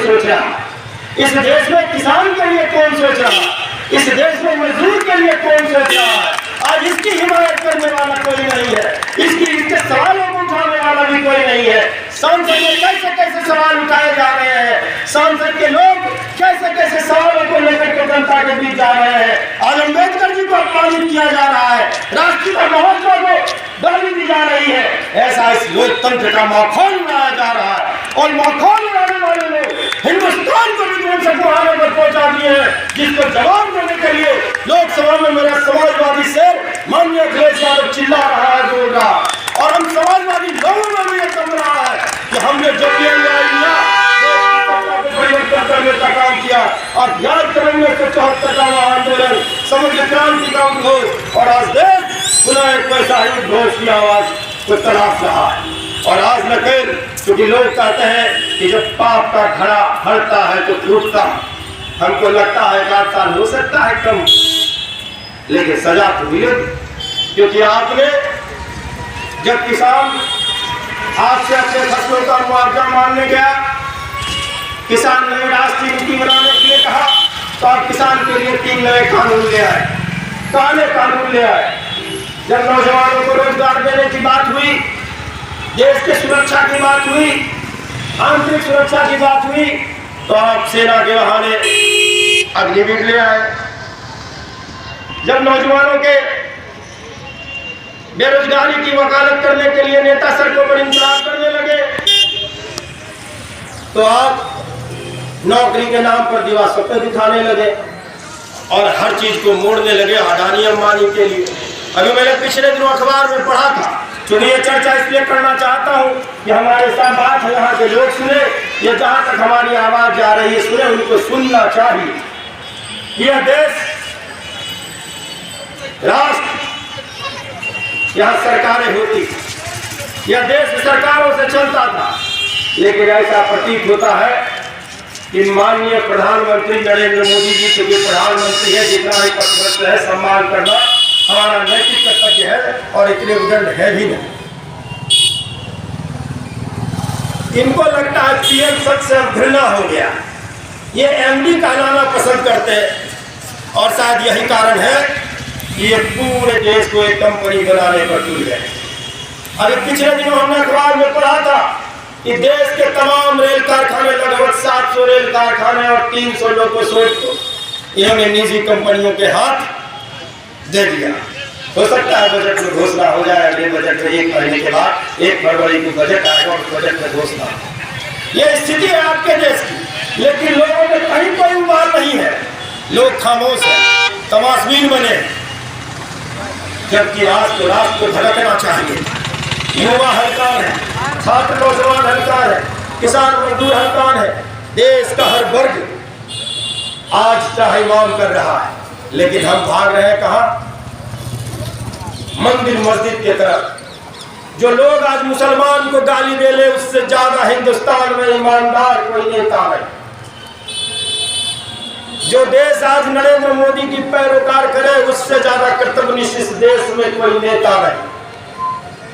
सोच रहा है? इस देश में किसान के लिए कौन सोच रहा है? इस देश में मजदूर के लिए कौन सोच रहा है? आज इसकी हिमायत करने वाला कोई नहीं है, इसके सवालों को उठाने वाला भी कोई नहीं है। संसद में कैसे कैसे सवाल उठाए जा रहे हैं, संसद के लोग कैसे कैसे सवालों को लेकर के जनता के बीच जा रहे हैं। आज अम्बेडकर जी को अपमानित किया जा रहा है, राष्ट्रीय महोत्सव को गाली दी जा रही है। ऐसा इस लोकतंत्र का माखौल उड़ाया जा रहा है और माखौल उड़ाने वाले लोग हिंदुस्तान को विध्वंसक मुहाने पर पहुंचा दिए हैं, जिसको जवाब देने के लिए लोकसभा में मेरा समाजवादी शेर माननीय अखिलेश यादव चिल्ला रहा है, बोल रहा है। और हम समाजवादी लोगों में भी ये समझ रहा है कि हमने जो परिवर्तन करने का काम किया और याद करेंगे 74 का आंदोलन, समग्र क्रांति का उद्घोष, और आज देश पुनः एक वैसा ही उद्घोष की आवाज को तलाश रहा है। और आज नकेल, क्योंकि लोग कहते हैं कि जब पाप का घड़ा भरता है तो टूटता, हमको लगता है 1 साल हो सकता है कम, लेकिन सजा तो मिलेगी। क्योंकि आपने जब किसान आज से अपने फसलों का मुआवजा मांगने गया, किसान ने राष्ट्रीय नीति बनाने के लिए कहा, तो आप किसान के लिए 3 नए कानून ले आए, काले कानून ले आए। जब नौजवानों को रोजगार देने की बात हुई, देश की सुरक्षा की बात हुई, आंतरिक सुरक्षा की बात हुई, तो आप सेना के बहाने अग्निवीर ले आए। जब नौजवानों के बेरोजगारी की वकालत करने के लिए नेता सड़कों पर इंतजार करने लगे, तो आप नौकरी के नाम पर दीवार सपने दिखाने लगे और हर चीज को मोड़ने लगे अडानी अंबानी के लिए। अभी मैंने पिछले दिनों अखबार में पढ़ा था, चुनिए चर्चा इसलिए करना चाहता हूं कि हमारे साथ बात है, यहाँ के लोग सुने, ये जहां तक हमारी आवाज जा रही है सुने, उनको सुनना चाहिए। यह देश राष्ट्र, यहाँ सरकारें होती, यह देश सरकारों से चलता था, लेकिन ऐसा प्रतीत होता है कि माननीय प्रधानमंत्री नरेंद्र मोदी जी, क्योंकि प्रधानमंत्री है, जितना ही पदभ्रष्ट है सम्मान करना हमारा नैतिक कर्तव्य है और इतने उदंड है भी नहीं। इनको लगता है पीएम शब्द से घृणा हो गया, ये एमडी कहलाना पसंद करते हैं और शायद यही कारण है कि ये पूरे देश को एक कंपनी बनाने पर तुल गए। अभी पिछले दिनों हमने अखबार में पढ़ा था कि देश के तमाम रेल कारखाने, लगभग 700 रेल कारखाने और 300 लोकोशोच को इन्होंने निजी कंपनियों के हाथ दे दिया। हो सकता है बजट में घोषणा हो जाए, अगले बजट में 1 महीने के बाद 1 फरवरी को बजट आएगा और बजट में घोषणा। ये स्थिति है आपके देश की, लेकिन लोगों में कहीं कोई उबाल नहीं है, लोग खामोश है, तमाशबीन बने, जबकि राष्ट्र को धड़कना चाहिए। युवा हड़ताल है, छात्र नौजवान हड़ताल है, किसान मजदूर हड़ताल है, देश का हर वर्ग आज त्राहिमाम कर रहा है, लेकिन हम भाग रहे हैं कहाँ? मंदिर मस्जिद की तरफ। जो लोग आज मुसलमान को गाली दे ले, उससे ज्यादा हिंदुस्तान में ईमानदार कोई नेता नहीं। जो देश आज नरेंद्र मोदी की पैरोकार करे, उससे ज्यादा कर्तव्यनिष्ठ इस देश में कोई नेता नहीं।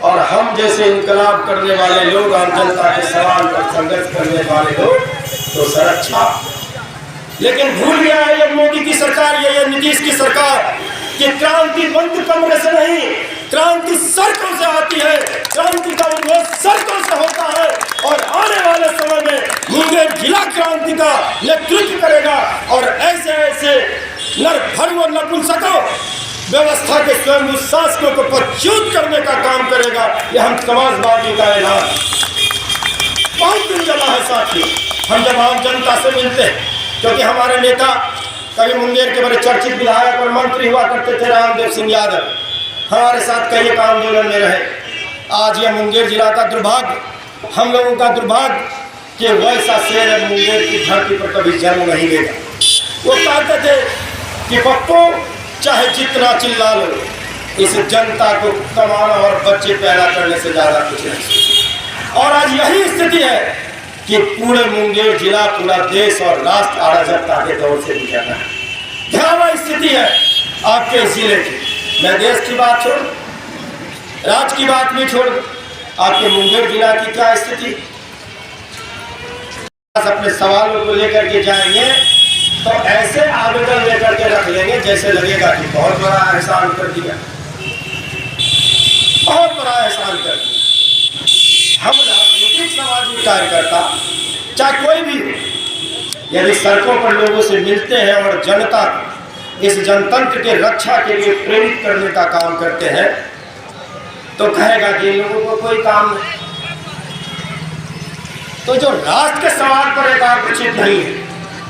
और हम जैसे इनकलाब करने वाले लोग, आम जनता के सवाल पर संघर्ष करने वाले लोग तो सड़क छाप। लेकिन भूल गया है ये मोदी की सरकार, ये नीतीश की सरकार, कि क्रांति बंद कमरे से नहीं, क्रांति सड़कों से आती है, क्रांति का उद्घोष सड़कों से होता है। और आने वाले समय में मुंगेर जिला क्रांति का नेतृत्व करेगा और ऐसे ऐसे नरभक्षकों, नपुंसकों, व्यवस्था के स्वयं शासकों को पदच्युत करने का काम करेगा। यह हम समाजवादी का ऐलान बहुत दिन चला है साथी। हम जब आम जनता से मिलते हैं, क्योंकि हमारे नेता कभी मुंगेर के बड़े चर्चित विधायक और मंत्री हुआ करते थे, रामदेव सिंह यादव, हमारे साथ कई एक आंदोलन में रहे। आज यह मुंगेर जिला का दुर्भाग्य, हम लोगों का दुर्भाग्य कि वैसा शेर मुंगेर की धरती पर कभी जन्म नहीं लेगा। वो कहते थे कि पप्पू चाहे जितना चिल्ला लो, इस जनता को कमाना और बच्चे पैदा करने से ज्यादा कुछ नहीं। और आज यही स्थिति है कि पूरे मुंगेर जिला, पूरा देश और राष्ट्र अराजकता के दौर से गुजर रहा है। भयावह स्थिति है आपके जिले की। मैं देश की बात छोड़, राज्य की बात भी छोड़, आपके मुंगेर जिला की क्या स्थिति अपने सवालों को लेकर के जाएंगे तो ऐसे आवेदन लेकर के रख लेंगे जैसे लगेगा कि बहुत बड़ा एहसान कर दिया, बहुत बड़ा एहसान कर दिया। हम राजनीतिक सामाजिक कार्यकर्ता चाहे कोई भी यदि सड़कों पर लोगों से मिलते हैं और जनता इस जनतंत्र के रक्षा के लिए प्रेरित करने का काम करते हैं तो कहेगा कि लोगों को कोई काम नहीं। तो जो राष्ट्र के सवाल पर एकाग्रचित नहीं है,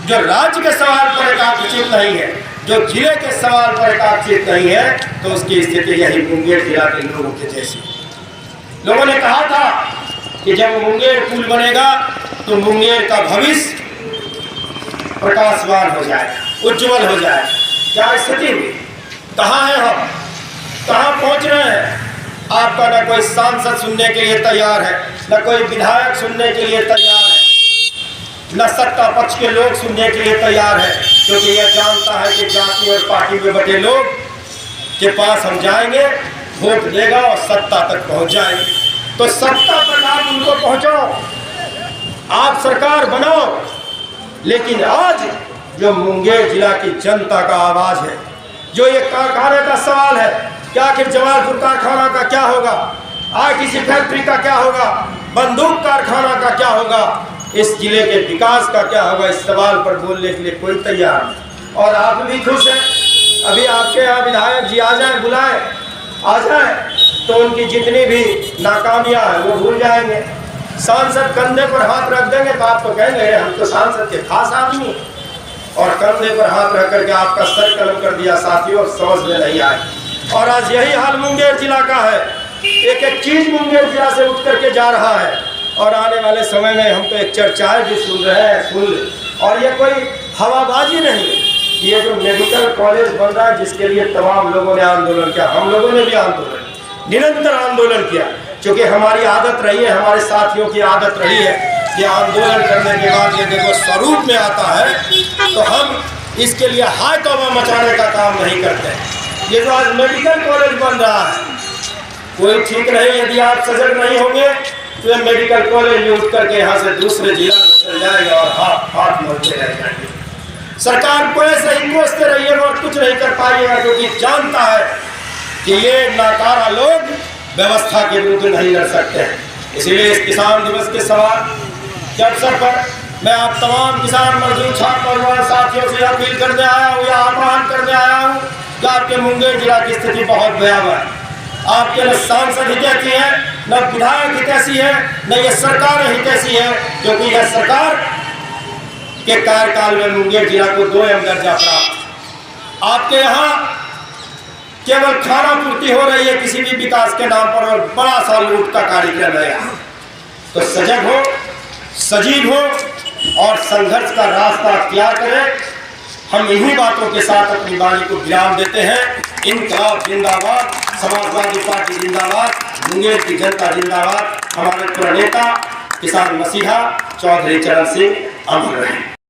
जो राज्य के सवाल पर एकाग्रचित नहीं है, जो जिले के सवाल पर एकाग्रचित नहीं है, तो उसकी स्थिति यही मुंगेर जिला के लोगों के जैसी। लोगों ने कहा था कि जब मुंगेर पुल बनेगा तो मुंगेर का भविष्य प्रकाशवान हो जाएगा, उज्जवल हो जाएगा। क्या स्थिति हुई? कहाँ हैं हम, कहाँ पहुँच रहे हैं? आपका न कोई सांसद सुनने के लिए तैयार है, न कोई विधायक सुनने के लिए तैयार है, न सत्ता पक्ष के लोग सुनने के लिए तैयार है, क्योंकि यह जानता है कि जाति और पार्टी में बटे लोग के पास हम जाएंगे, वोट देगा और सत्ता तक पहुंच जाएंगे। तो सत्ता तक आप उनको पहुंचाओ, आप सरकार बनाओ, लेकिन आज जो मुंगेर जिला की जनता का आवाज है, जो ये कारखाने का सवाल है, क्या आखिर जमालपुर कारखाना का क्या होगा, आईटीसी फैक्ट्री का क्या होगा, बंदूक कारखाना का क्या होगा, इस जिले के विकास का क्या होगा, इस सवाल पर बोलने के लिए कोई तैयार नहीं। और आप भी खुश हैं, अभी आपके यहाँ विधायक जी आ जाए, बुलाए आ जाए तो उनकी जितनी भी नाकामियां हैं वो भूल जाएंगे। सांसद कंधे पर हाथ रख देंगे तो आप तो कहेंगे हम तो सांसद के खास आदमी, और कंधे पर हाथ रख करके आपका सर कलम कर दिया साथियों, समझ में नहीं आए। और आज यही हाल मुंगेर जिला का है, एक एक चीज मुंगेर जिला से उठ करके जा रहा है। और आने वाले समय में हम तो एक चर्चाएं भी सुन रहे हैं, और ये कोई हवाबाजी नहीं, ये जो मेडिकल कॉलेज बन रहा है जिसके लिए तमाम लोगों ने आंदोलन किया, हम लोगों ने भी आंदोलन निरंतर आंदोलन किया, क्योंकि हमारी आदत रही है, हमारे साथियों की आदत रही है कि आंदोलन करने के बाद ये देखो स्वरूप में आता है तो हम इसके लिए हाय तौबा मचाने का काम नहीं करते। ये जो आज मेडिकल कॉलेज बन रहा है, कोई ठीक नहीं, यदि आप सजग नहीं होंगे तो ये मेडिकल कॉलेज में उठ करके यहाँ से दूसरे जिला में चल जाएगा और हाथ मोड़ते रह जाएंगे। सरकार को ऐसे ही कोसते रहिएगा और कुछ नहीं कर पाइएगा, क्योंकि जानता है कि ये नाकारा लोग व्यवस्था के विरुद्ध नहीं लड़ सकते हैं। इसलिए इस किसान दिवस के सवाल के अवसर पर मैं आप तमाम किसान मजदूर छात्र परिवार साथियों से अपील करने आया हूँ या आह्वान करने आया हूँ कि आपके मुंगेर जिला की स्थिति बहुत भयावह है। आपके न सांसद हितैषी है, न विधायक हितैषी है, न ये सरकार हितैषी है, क्योंकि यह सरकार के कार्यकाल में मुंगेर जिला को 2M दर्जा प्राप्त। आपके यहाँ केवल खाना पूर्ति हो रही है किसी भी विकास के नाम पर, और बड़ा सा लूट का कार्यक्रम है। तो सजग हो, सजीव हो और संघर्ष का रास्ता अख्तियार करें। हम इन्हीं बातों के साथ अपनी वाणी को विराम देते हैं। इनकलाब जिंदाबाद, समाजवादी पार्टी जिंदाबाद, मुंगेर की जनता जिंदाबाद। हमारे प्रणेता किसान मसीहा चौधरी चरण सिंह अमर रहे।